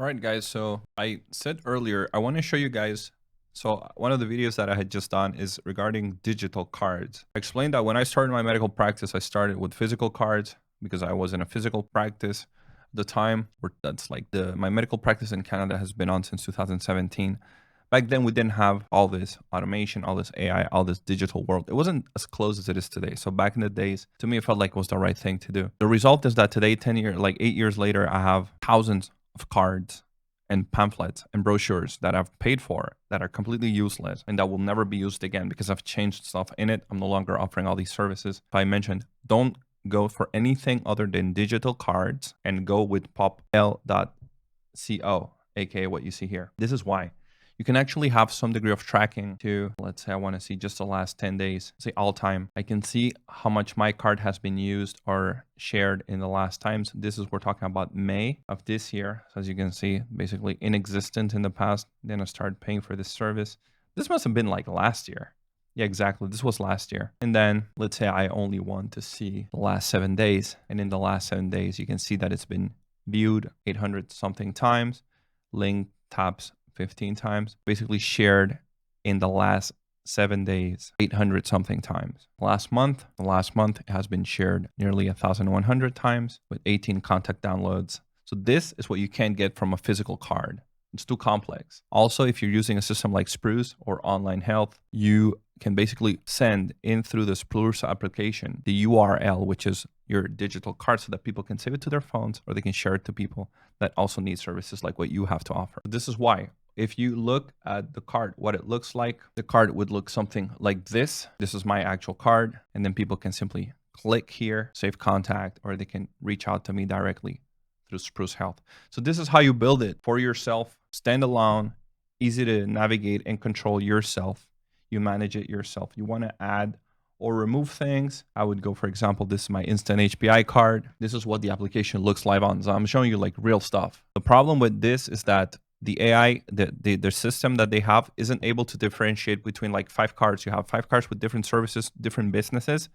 All right, guys. So I said earlier, I want to show you guys. So one of the videos that I had just done is regarding digital cards. I explained that when I started my medical practice, I started with physical cards because I was in a physical practice at the time. That's like my medical practice in Canada has been on since 2017. Back then, we didn't have all this automation, all this AI, all this digital world. It wasn't as close as it is today. So back in the days, to me, it felt like it was the right thing to do. The result is that today, 8 years later, I have thousands of cards and pamphlets and brochures that I've paid for that are completely useless and that will never be used again because I've changed stuff in it. I'm no longer offering all these services. I mentioned, don't go for anything other than digital cards and go with popl.co, aka what you see here. This is why. You can actually have some degree of tracking to, let's say I want to see just the last 10 days, say all time. I can see how much my card has been used or shared in the last times. This is, we're talking about May of this year. So as you can see, basically inexistent in the past. Then I started paying for this service. This must have been like last year. Yeah, exactly. This was last year. And then let's say I only want to see the last 7 days. And in the last 7 days, you can see that it's been viewed 800 something times, link taps 15 times, basically shared in the last 7 days 800 something times. The last month it has been shared nearly 1,100 times with 18 contact downloads. So this is what you can't get from a physical card. It's too complex. Also, if you're using a system like Spruce or Online Health, you can basically send in through the Spruce application the URL, which is your digital card, so that people can save it to their phones or they can share it to people that also need services like what you have to offer. This is why. If you look at the card, what it looks like, the card would look something like this. This is my actual card. And then people can simply click here, save contact, or they can reach out to me directly through Spruce Health. So this is how you build it for yourself, standalone, easy to navigate and control yourself. You manage it yourself. You want to add or remove things. I would go, for example, this is my instant HPI card. This is what the application looks live on. So I'm showing you like real stuff. The problem with this is that the AI, the system that they have isn't able to differentiate between like 5 cards. You have 5 cards with different services, different businesses.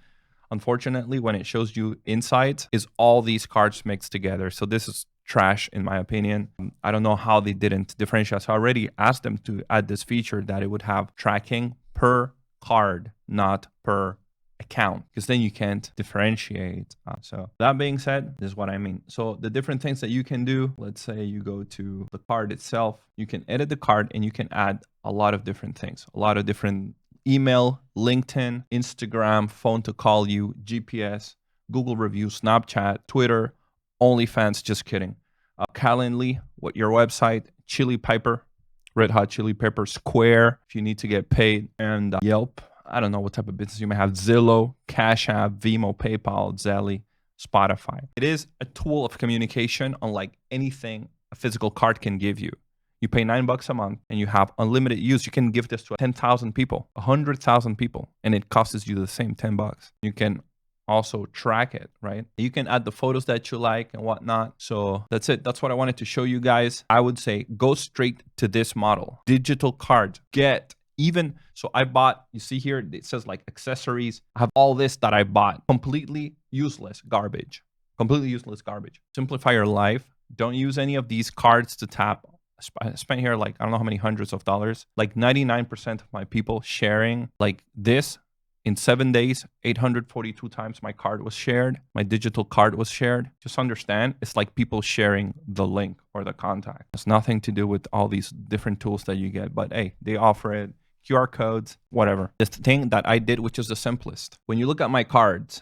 Unfortunately, when it shows you insights, is all these cards mixed together. So this is trash, in my opinion. I don't know how they didn't differentiate. So I already asked them to add this feature that it would have tracking per card, not per account, because then you can't differentiate. So that being said, this is what I mean. So the different things that you can do, let's say you go to the card itself, you can edit the card and you can add a lot of different things, a lot of different email, LinkedIn, Instagram, phone to call you, GPS, Google reviews, Snapchat, Twitter, OnlyFans, just kidding. Calendly, what your website, Chili Piper, Red Hot Chili Pepper, Square, if you need to get paid, and Yelp. I don't know what type of business you may have. Zillow, Cash App, Vimo, PayPal, Zelly, Spotify. It is a tool of communication unlike anything a physical card can give you. You pay $9 a month and you have unlimited use. You can give this to 10,000 people, 100,000 people, and it costs you the same $10. You can also track it, right? You can add the photos that you like and whatnot. So that's it. That's what I wanted to show you guys. I would say go straight to this model. Digital cards. So I bought, you see here, it says like accessories. I have all this that I bought. Completely useless garbage. Completely useless garbage. Simplify your life. Don't use any of these cards to tap. I spent here like, I don't know how many hundreds of dollars. Like 99% of my people sharing like this. In 7 days, 842 times my card was shared. My digital card was shared. Just understand, it's like people sharing the link or the contact. It's nothing to do with all these different tools that you get. But hey, they offer it. QR codes, whatever. This thing that I did, which is the simplest. When you look at my cards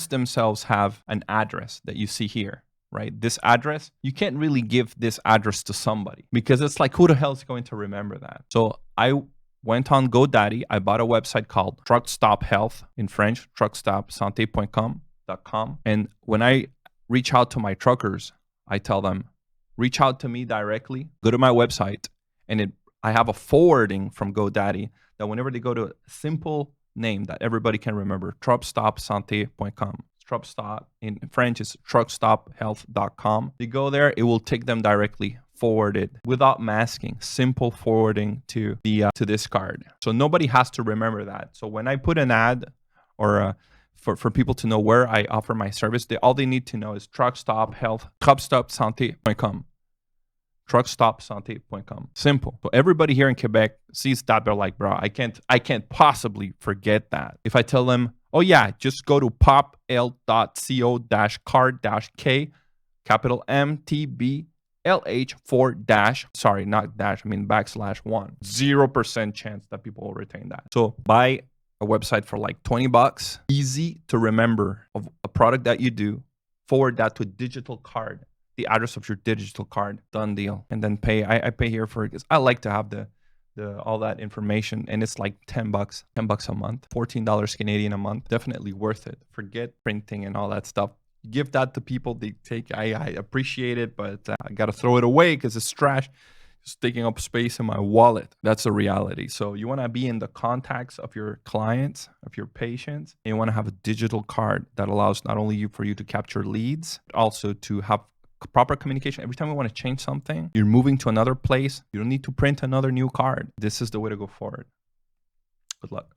themselves have an address that you see here, right? This address, you can't really give this address to somebody because it's like, who the hell is going to remember that? So I went on GoDaddy. I bought a website called Truck Stop Health, in French, truckstopsante.com. And when I reach out to my truckers, I tell them, reach out to me directly, go to my website, and I have a forwarding from GoDaddy that whenever they go to a simple name that everybody can remember, truckstopsante.com. Truckstop in French is truckstophealth.com. They go there, it will take them directly forwarded without masking, simple forwarding to this card. So nobody has to remember that. So when I put an ad or for people to know where I offer my service, all they need to know is truckstopsante.com. truckstopsante.com. Simple. So everybody here in Quebec sees that, they're like, bro, I can't possibly forget that. If I tell them, oh yeah, just go to popl.co-card-k, capital MTB LH4 sorry, not dash, I mean /1. 0% chance that people will retain that. So buy a website for like 20 bucks, easy to remember of a product that you do, forward that to a digital card, the address of your digital card, done deal. And then pay. I pay here for it because I like to have the all that information, and it's like 10 bucks a month, $14 Canadian a month. Definitely worth it. Forget printing and all that stuff. Give that to people. They take. I appreciate it, but I gotta throw it away because it's trash. It's taking up space in my wallet. That's a reality. So you want to be in the contacts of your clients, of your patients, and you want to have a digital card that allows not only for you to capture leads, but also to have proper communication. Every time you want to change something, you're moving to another place, you don't need to print another new card. This is the way to go forward. Good luck.